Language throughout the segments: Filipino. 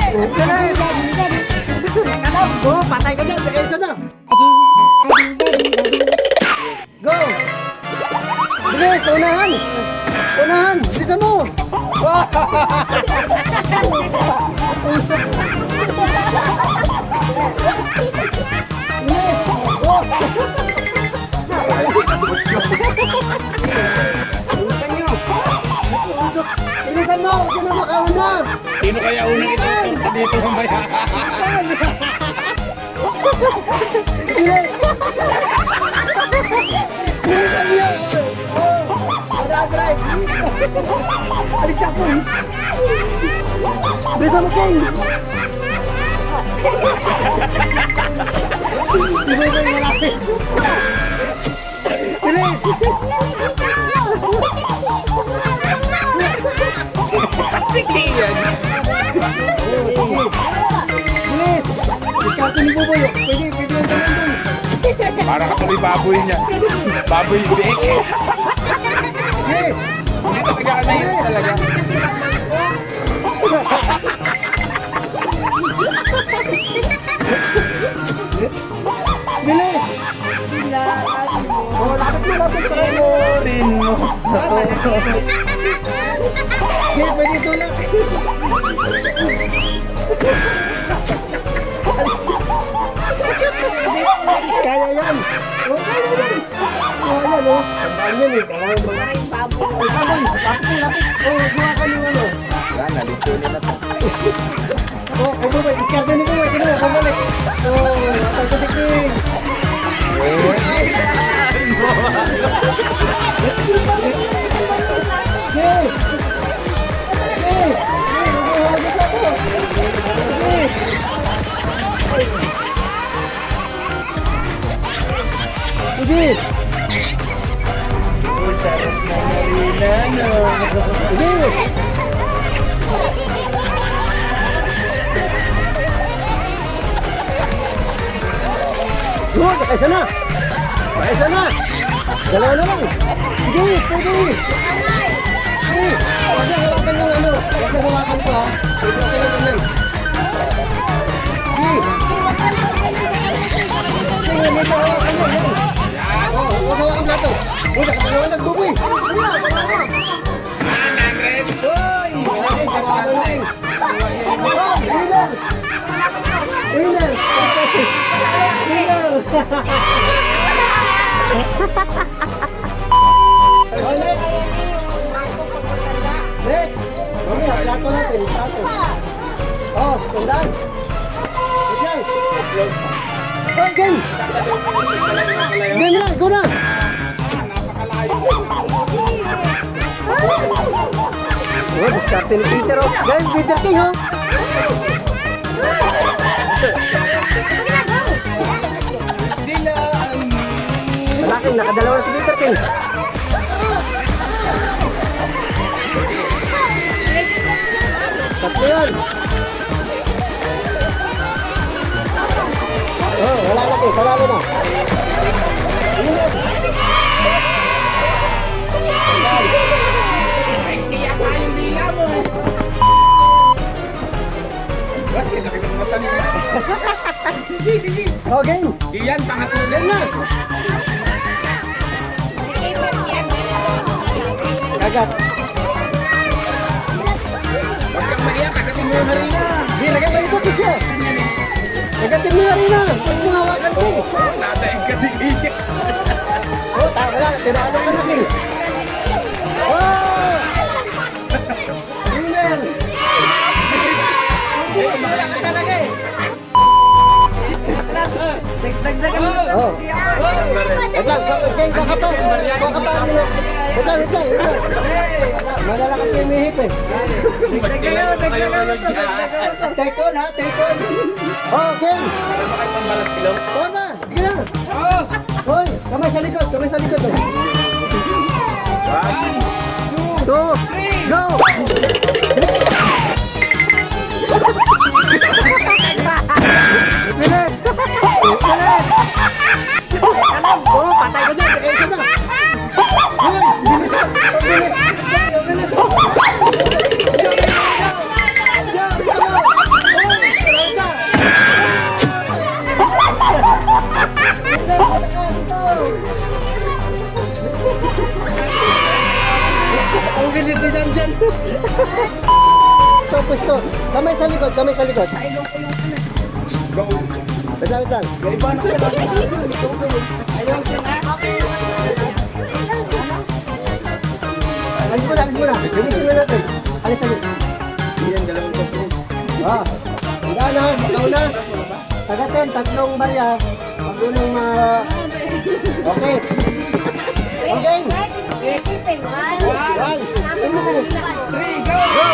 Bilis! Oh, patay ka dyan. Sige, isa na. Go! Bilis, unahan! Unahan! Bilisan mo! Bilisan mo! Huwag ka na makauna! Sino kaya unang ituturta dito mamaya? Bilis! Bilisan niyo! Drive! Alis ako! Bilisan mo, King! Bilis mo yung malaki! Bilis! Sige yan. Bilis! Diskarte ni Buboy! Pwede yung ganun dun! Para katuloy baboy niya. Baboy big. Yes! Hindi talaga kanayin talaga. Bilis! Oh, lapit mo! Rin mo. Okay, pwede tulak! Kaya yan! Oh, kaya yan! Oh, yan oh! Sandaan yan eh! Kailangan mga... Ay, kamoy! Lapit mo, lapit! Oh, gawa ka ng ano! Yan, nalito nila to. Oh, ay Buboy! Diskarte ni Buboy! Tignan mo, pabalik! Oh, natay sa tiking! Yes! Yes! Sige! Sige! Good! Nakaisa na! Nakaisa na! Dalawa na lang! Sige! Pwede! Sige! Huwag na hawakan yung ano! Huwag na hawakan ko ha! Huwag na hawakan lang! Sige! Sige! May hawakan mo! Oh! Huwag hawakan plato! Huwag! Nakatalawan ng buboy! Hoy! Winner! Winner! Winner! Oh, next! Next! Mami, plato natin, plato. Oh, tandaan. Wait lang. Oh, game! Game na, go na! Oh, diskarte ni Peter, oh. Game, Peter King, oh. Malaki, nakadalawa si Peter King. Tatlo yan. Oh, wala na kayo, panalo na. Kaya tayong dila mo. Bakit? Nakita mo mata niya. Oh, game. Iyan, pangatulin na. Kagat. Huwag kang maiyak, kagatin mo yung harina. Di, lagay mo yung focus siya. Kagatin mo yung harina. Huwag mo hawakan ko. Natayin ka di iyak. Oh, tama lang. Tinalo ka natin. Oh! Winner! Wala ka talaga eh. Oh. Wait lang, gang, baka pa. Baka pa. Wait lang. Malalakas kayo may hip eh. Take on ha, take on. Oh, gang. Tama, sige na. Hoy, kamay sa likod, kamay sa likod. 1, 2, go! Bilis! Bilis! Oh, patay ka dyan! Eh, isa na! Bilis! Bilis! Bilis! Bilis! kamay sa likod. Go. Wait lang, wait lang. Alis mo na, alis mo na. Bilisin mo natin. Alis, alis. Yan, dalawang kopro. Ah, handa na, ikaw na. Tagatin, tatlong barya. Pagulong okay. Okay. One, two, three, go! Go!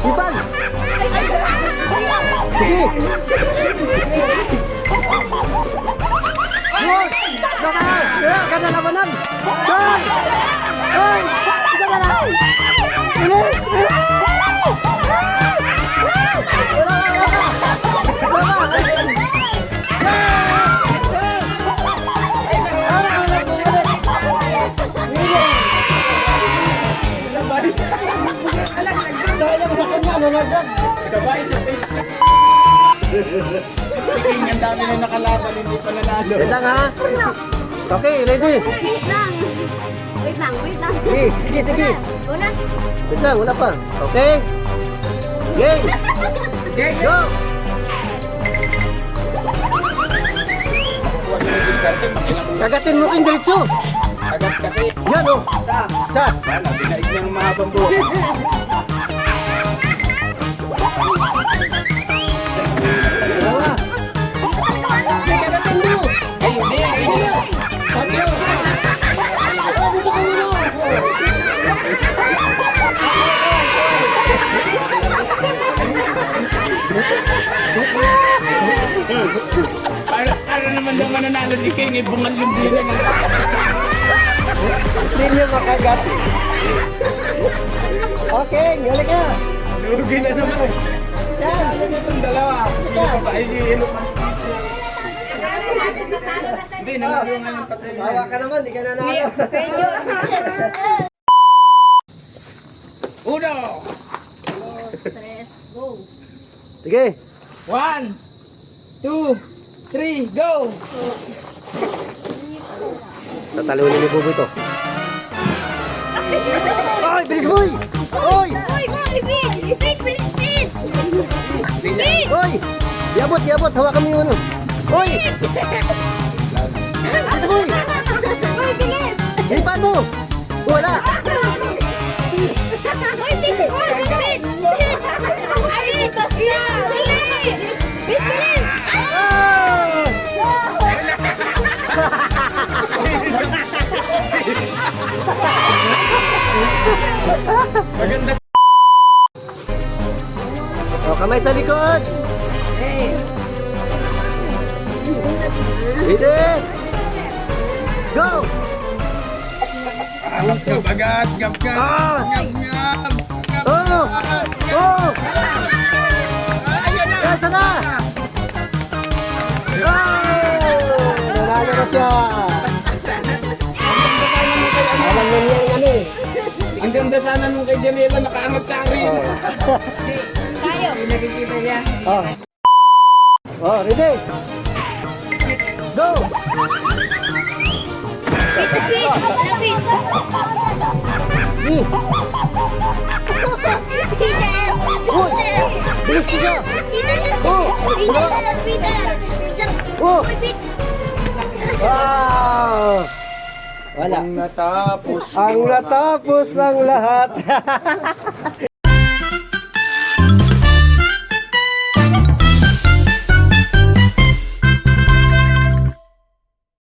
Ipan! Sige! Yun! Saka! Ganda labanan! Yun! Yun! Isa na lang! Bilis! Sayang sa kanya, nanagdag! Kabay sa King, ang dami na nakalaban, hindi pa nanalo. Wait lang ha! Okay, ready? Wait lang. Wait lang, wait lang. Sige, sige, sige! Una. Wait lang, wala pa. Okay? Game! Go! Huwag na nag-discarte, makilang Kagatin mo kayong diretso! agad kasi. Yan o! Sa! Wala, binaig ng mahabang buhok. Dalawa! Kagatin mo! Ay, hindi, hindi. Tatlo! Sabi sa kanino! Para naman daw mananalo ni King, bungal yung bilang. Hindi niyo makagat. Okay, gali ka! Lugi na naman. Yan! Itong dalawa. Hindi pa ba, hindi ilok man. Hindi, nanalo nga yung tatlo. Bawa ka naman, di ka nanalo. Uno! Tres, go. Sige! 1, 2, 3, go! Tatalunin ni Bubo ito. Ay, bilis boy! Oy! Uy, go, repeat! Repeat, repeat! Repeat! Oy! Yabot, yabot! Hawakan mo yung ano. Oy! Bilis boy! Uy, bilis! Hipan mo! Wala! Uy, bilis! Uy, repeat! Ay, tas na! Bilis! Bilis, bilis! Ah! Maganda. O, kamay sa likod! Ready? Go! Gab agad, gab gab. Ah! Gab gab. Oh! Oh! Ayun na. Yan, sana! Oh! Nanalo na siya! Alam mo niya yung ano eh. Ang ganda sana nung kay Janela nakaangat sa akin. Tayo! Oh. Oh, ready? Go! Repeat! Repeat! Ni! Peter! Uy! Bilis niya! Peter! Oh! Peter! Peter! Peter! Oh! Repeat! Wow! Wala. Ang natapos. Ang natapos ang lahat.